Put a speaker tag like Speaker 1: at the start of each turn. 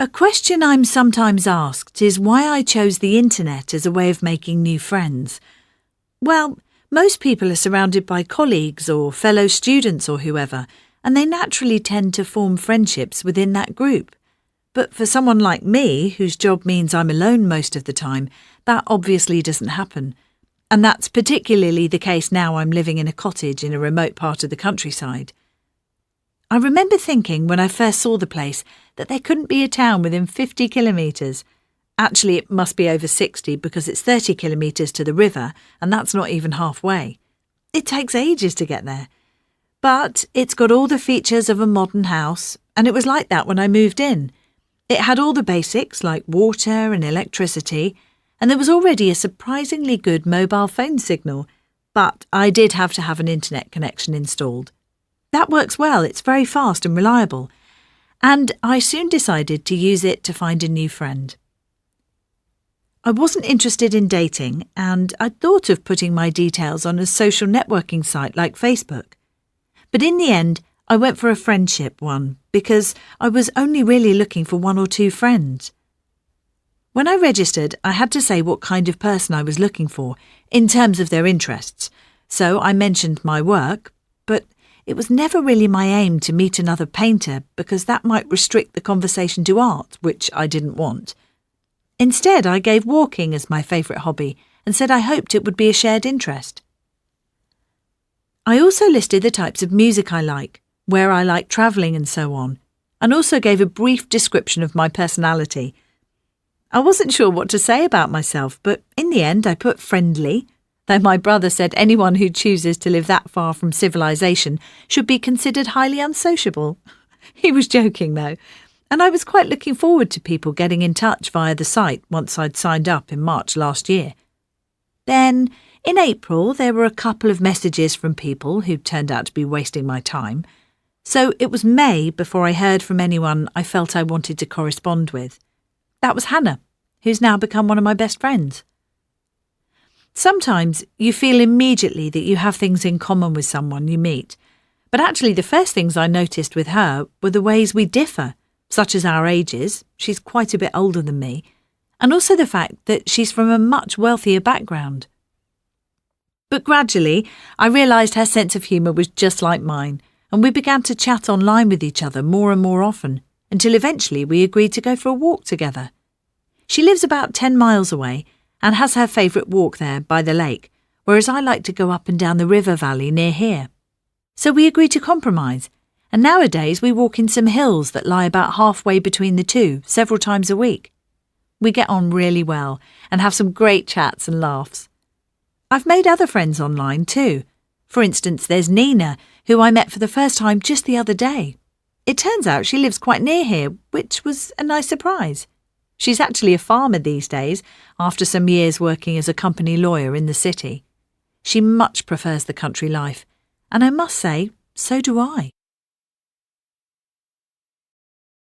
Speaker 1: A question I'm sometimes asked is why I chose the internet as a way of making new friends. Well, most people are surrounded by colleagues or fellow students or whoever, and they naturally tend to form friendships within that group. But for someone like me, whose job means I'm alone most of the time, that obviously doesn't happen. And that's particularly the case now I'm living in a cottage in a remote part of the countryside. I remember thinking when I first saw the place that there couldn't be a town within 50 kilometres. Actually, it must be over 60 because it's 30 kilometres to the river, and that's not even halfway. It takes ages to get there. But it's got all the features of a modern house, and it was like that when I moved in. It had all the basics like water and electricity, and there was already a surprisingly good mobile phone signal, but I did have to have an internet connection installed. That works well, it's very fast and reliable, and I soon decided to use it to find a new friend. I wasn't interested in dating, and I'd thought of putting my details on a social networking site like Facebook. But in the end, I went for a friendship one because I was only really looking for 1 or 2 friends. When I registered, I had to say what kind of person I was looking for in terms of their interests, so I mentioned my work, but it was never really my aim to meet another painter because that might restrict the conversation to art, which I didn't want. Instead, I gave walking as my favourite hobby and said I hoped it would be a shared interest. I also listed the types of music I like, where I like travelling and so on, and also gave a brief description of my personality. I wasn't sure what to say about myself, but in the end I put friendly, though my brother said anyone who chooses to live that far from civilization should be considered highly unsociable. He was joking though, and I was quite looking forward to people getting in touch via the site once I'd signed up in March last year. Then, in April, there were a couple of messages from people who turned out to be wasting my time, so it was May before I heard from anyone I felt I wanted to correspond with. That was Hannah, who's now become one of my best friends. Sometimes you feel immediately that you have things in common with someone you meet, but actually the first things I noticed with her were the ways we differ, such as our ages, she's quite a bit older than me, and also the fact that she's from a much wealthier background. But gradually, I realised her sense of humour was just like mine, and we began to chat online with each other more and more often, until eventually we agreed to go for a walk together. She lives about 10 miles away and has her favourite walk there by the lake, whereas I like to go up and down the river valley near here. So we agreed to compromise, and nowadays we walk in some hills that lie about halfway between the two, several times a week. We get on really well and have some great chats and laughs. I've made other friends online too. For instance, there's Nina, who I met for the first time just the other day. It turns out she lives quite near here, which was a nice surprise. She's actually a farmer these days, after some years working as a company lawyer in the city. She much prefers the country life, and I must say, so do I.